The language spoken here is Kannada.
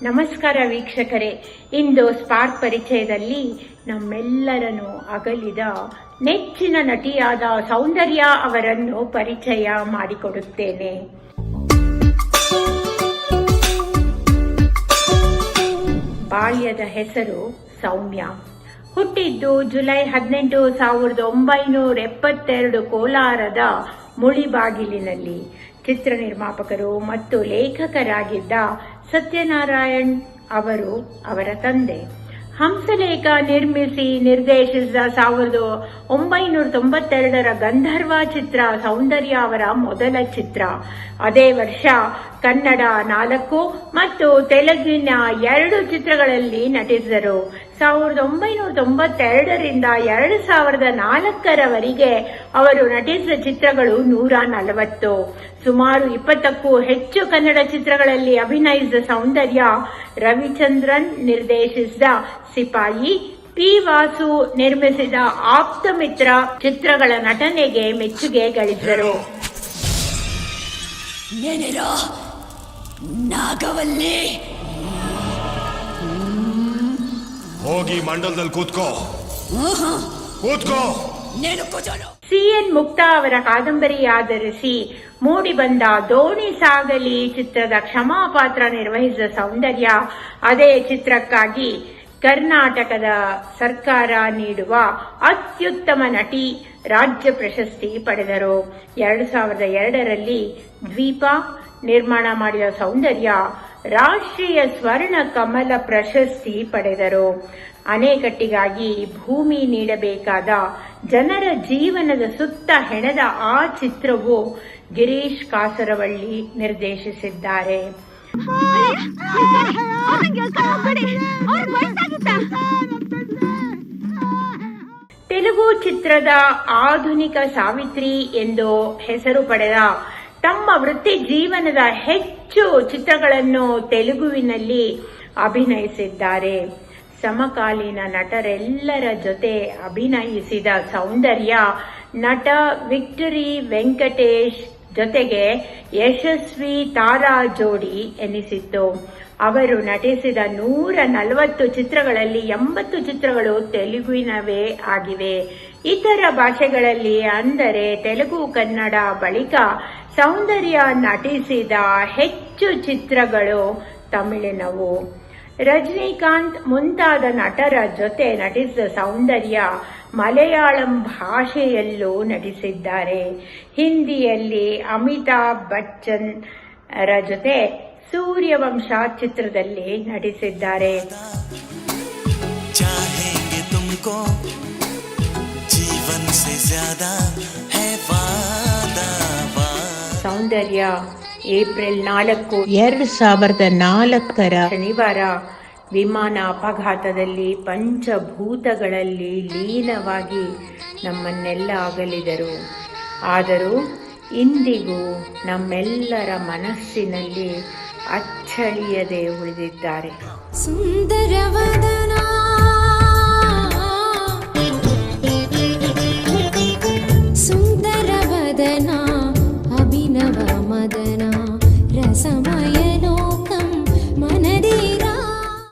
ನಮಸ್ಕಾರ ವೀಕ್ಷಕರೇ, ಇಂದು ಸ್ಪಾರ್ಕ್ ಪರಿಚಯದಲ್ಲಿ ನಮ್ಮೆಲ್ಲರನ್ನು ಅಗಲಿದ ನೆಚ್ಚಿನ ನಟಿಯಾದ ಸೌಂದರ್ಯ ಅವರನ್ನು ಪರಿಚಯ ಮಾಡಿಕೊಡುತ್ತೇನೆ. ಬಾಲ್ಯದ ಹೆಸರು ಸೌಮ್ಯ. ಹುಟ್ಟಿದ್ದು ಜುಲೈ 18, 1972 ಕೋಲಾರದ ಮುಳಿಬಾಗಿಲಿನಲ್ಲಿ. ಚಿತ್ರ ನಿರ್ಮಾಪಕರು ಮತ್ತು ಲೇಖಕರಾಗಿದ್ದ ಸತ್ಯನಾರಾಯಣ್ ಅವರು ಅವರ ತಂದೆ. ಹಂಸಲೇಖ ನಿರ್ಮಿಸಿ ನಿರ್ದೇಶಿಸಿದ 1992 ಗಂಧರ್ವ ಚಿತ್ರ ಸೌಂದರ್ಯ ಅವರ ಮೊದಲ ಚಿತ್ರ. ಅದೇ ವರ್ಷ ಕನ್ನಡ 4 ಮತ್ತು ತೆಲುಗಿನ 2 ಚಿತ್ರಗಳಲ್ಲಿ ನಟಿಸಿದರು. 1992ರಿಂದ 2004ರವರೆಗೆ ಅವರು ನಟಿಸಿದ ಚಿತ್ರಗಳು 140. ಸುಮಾರು 20ಕ್ಕೂ ಹೆಚ್ಚು ಕನ್ನಡ ಚಿತ್ರಗಳಲ್ಲಿ ಅಭಿನಯಿಸಿದ ಸೌಂದರ್ಯ ರವಿಚಂದ್ರನ್ ನಿರ್ದೇಶಿಸಿದ ಸಿಪಾಯಿ, ಪಿ. ವಾಸು ನಿರ್ಮಿಸಿದ ಆಪ್ತಮಿತ್ರ ಚಿತ್ರಗಳ ನಟನೆಗೆ ಮೆಚ್ಚುಗೆ ಗಳಿಸಿದರು. ನಾಗವಲ್ಲಿ ಹೋಗಿ ಮಂಡಲದಲ್ಲಿ ಕೂತ್ಕೋ. ಸಿ.ಎನ್. ಮುಕ್ತಾ ಅವರ ಕಾದಂಬರಿ ಆಧರಿಸಿ ಮೂಡಿಬಂದ ದೋಣಿ ಸಾಗಲಿ ಚಿತ್ರದ ಕ್ಷಮಾಪಾತ್ರ ನಿರ್ವಹಿಸಿದ ಸೌಂದರ್ಯ ಅದೇ ಚಿತ್ರಕ್ಕಾಗಿ ಕರ್ನಾಟಕದ ಸರ್ಕಾರ ನೀಡುವ ಅತ್ಯುತ್ತಮ ನಟಿ ರಾಜ್ಯ ಪ್ರಶಸ್ತಿ ಪಡೆದರು. 2002ರಲ್ಲಿ ದ್ವೀಪ ನಿರ್ಮಾಣ ಮಾಡಿದ ಸೌಂದರ್ಯ ರಾಷ್ಟ್ರೀಯ ಸ್ವರ್ಣ ಕಮಲ ಪ್ರಶಸ್ತಿ ಪಡೆದರು. ಅಣೆಕಟ್ಟಿಗಾಗಿ ಭೂಮಿ ನೀಡಬೇಕಾದ ಜನರ ಜೀವನದ ಸುತ್ತ ಹೆಣೆದ ಆ ಚಿತ್ರವು ಗಿರೀಶ್ ಕಾಸರವಳ್ಳಿ ನಿರ್ದೇಶಿಸಿದ್ದಾರೆ. ತೆಲುಗು ಚಿತ್ರದ ಆಧುನಿಕ ಸಾವಿತ್ರಿ ಎಂದು ಹೆಸರು ಪಡೆದ ತಮ್ಮ ವೃತ್ತಿ ಜೀವನದ ಹೆಚ್ಚು ಚಿತ್ರಗಳನ್ನು ತೆಲುಗುವಿನಲ್ಲಿ ಅಭಿನಯಿಸಿದ್ದಾರೆ. ಸಮಕಾಲೀನ ನಟರೆಲ್ಲರ ಜೊತೆ ಅಭಿನಯಿಸಿದ ಸೌಂದರ್ಯ ನಟ ವಿಕ್ಟರಿ ವೆಂಕಟೇಶ್ ಜೊತೆಗೆ ಯಶಸ್ವಿ ತಾರಾ ಜೋಡಿ ಎನಿಸಿತ್ತು. ಅವರು ನಟಿಸಿದ 140 ಚಿತ್ರಗಳಲ್ಲಿ 80 ಚಿತ್ರಗಳು ತೆಲುಗುವಿನವೇ ಆಗಿವೆ. ಇತರ ಭಾಷೆಗಳಲ್ಲಿ ಅಂದರೆ ತೆಲುಗು, ಕನ್ನಡ ಬಳಿಕ ಸೌಂದರ್ಯ ನಟಿಸಿದ ಹೆಚ್ಚು ಚಿತ್ರಗಳು ತಮಿಳಿನವು. ರಜನಿಕಾಂತ್ ಮುಂತಾದ ನಟರ ಜೊತೆ ನಟಿಸಿದ ಸೌಂದರ್ಯ ಮಲಯಾಳಂ ಭಾಷೆಯಲ್ಲೂ ನಟಿಸಿದ್ದಾರೆ. ಹಿಂದಿಯಲ್ಲಿ ಅಮಿತಾಬ್ ಬಚ್ಚನ್ ರ ಜೊತೆ ಸೂರ್ಯವಂಶ ಚಿತ್ರದಲ್ಲಿ ನಟಿಸಿದ್ದಾರೆ. ಸೌಂದರ್ಯ ಏಪ್ರಿಲ್ 4, 2004 ಶನಿವಾರ ವಿಮಾನ ಅಪಘಾತದಲ್ಲಿ ಪಂಚಭೂತಗಳಲ್ಲಿ ಲೀನವಾಗಿ ನಮ್ಮನ್ನೆಲ್ಲ ಅಗಲಿದರು. ಆದರೂ ಇಂದಿಗೂ ನಮ್ಮೆಲ್ಲರ ಮನಸ್ಸಿನಲ್ಲಿ ಅಚ್ಚಳಿಯದೆ ಉಳಿದಿದ್ದಾರೆ. ಸುಂದರವಾದ